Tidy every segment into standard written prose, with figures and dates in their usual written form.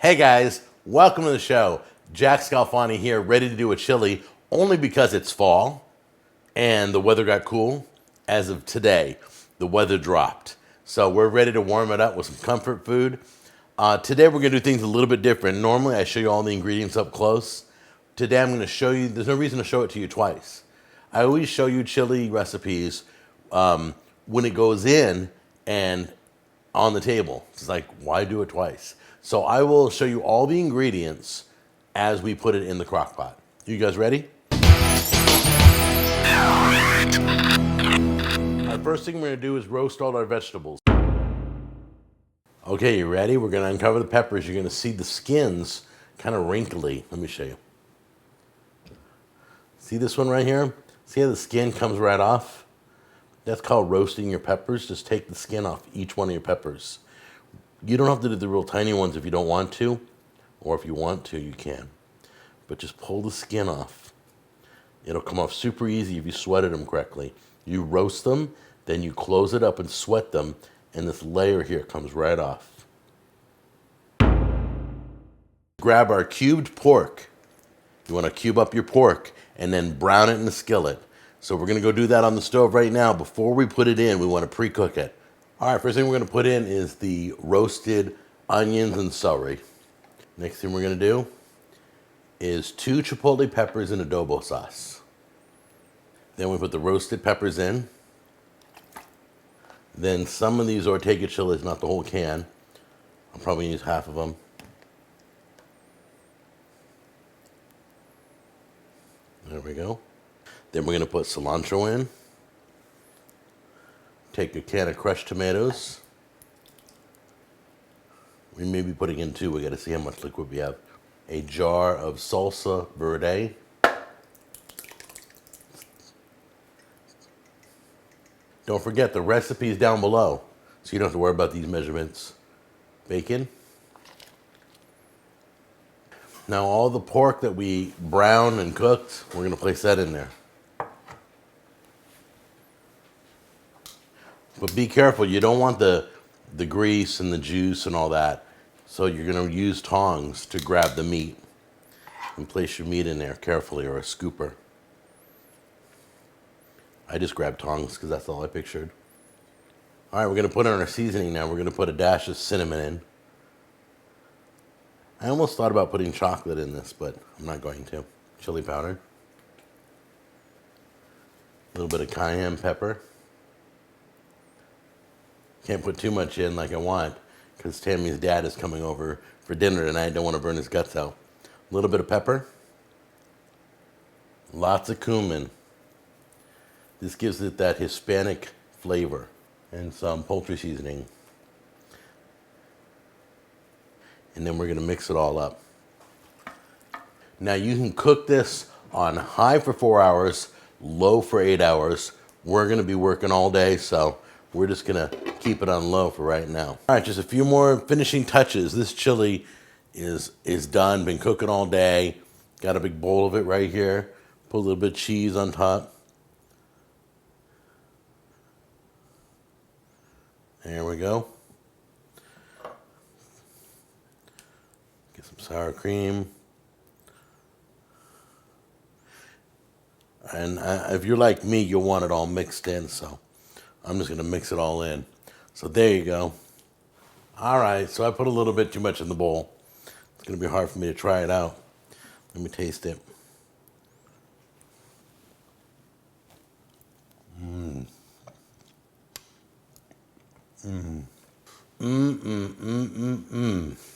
Hey guys, welcome to the show. Jack Scalfani here, ready to do a chili only because it's fall and the weather got cool. As of today, the weather dropped. So we're ready to warm it up with some comfort food. Today we're gonna do things a little bit different. Normally I show you all the ingredients up close. Today I'm gonna show you, there's no reason to show it to you twice. I always show you chili recipes when it goes in and on the table. It's like, why do it twice? So I will show you all the ingredients as we put it in the crock pot. You guys ready? Our first thing we're gonna do is roast all our vegetables. Okay, you ready? We're gonna uncover the peppers. You're gonna see the skins kind of wrinkly. Let me show you. See this one right here? See how the skin comes right off? That's called roasting your peppers. Just take the skin off each one of your peppers. You don't have to do the real tiny ones if you don't want to, or if you want to, you can. But just pull the skin off. It'll come off super easy if you sweated them correctly. You roast them, then you close it up and sweat them, and this layer here comes right off. Grab our cubed pork. You want to cube up your pork and then brown it in the skillet. So we're going to go do that on the stove right now. Before we put it in, we want to pre-cook it. All right, first thing we're going to put in is the roasted onions and celery. Next thing we're going to do is 2 chipotle peppers in adobo sauce. Then we put the roasted peppers in. Then some of these ortega chilies, not the whole can. I'll probably use half of them. There we go. Then we're going to put cilantro in. Take a can of crushed tomatoes. We may be putting in 2. We got to see how much liquid we have. A jar of salsa verde. Don't forget the recipe is down below, so you don't have to worry about these measurements. Bacon. Now all the pork that we browned and cooked, we're going to place that in there. But be careful, you don't want the grease and the juice and all that. So you're going to use tongs to grab the meat and place your meat in there carefully, or a scooper. I just grabbed tongs because that's all I pictured. All right, we're going to put in our seasoning now. We're going to put a dash of cinnamon in. I almost thought about putting chocolate in this, but I'm not going to. Chili powder. A little bit of cayenne pepper. Can't put too much in like I want because Tammy's dad is coming over for dinner tonight. I don't want to burn his guts out. A little bit of pepper. Lots of cumin. This gives it that Hispanic flavor. And some poultry seasoning. And then we're going to mix it all up. Now you can cook this on high for 4 hours, low for 8 hours. We're going to be working all day, so we're just going to keep it on low for right now. All right, just a few more finishing touches. This chili is done, been cooking all day. Got a big bowl of it right here. Put a little bit of cheese on top. There we go. Get some sour cream. And if you're like me, you'll want it all mixed in, so I'm just going to mix it all in. So there you go. All right, so I put a little bit too much in the bowl. It's going to be hard for me to try it out. Let me taste it.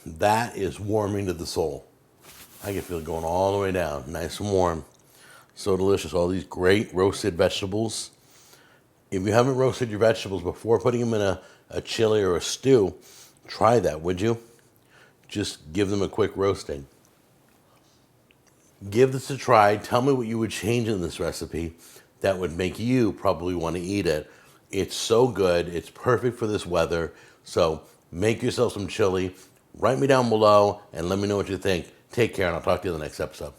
That is warming to the soul. I can feel it going all the way down, nice and warm. So delicious, all these great roasted vegetables. If you haven't roasted your vegetables before putting them in a chili or a stew, try that, would you? Just give them a quick roasting. Give this a try. Tell me what you would change in this recipe that would make you probably want to eat it. It's so good. It's perfect for this weather. So make yourself some chili. Write me down below and let me know what you think. Take care, and I'll talk to you in the next episode.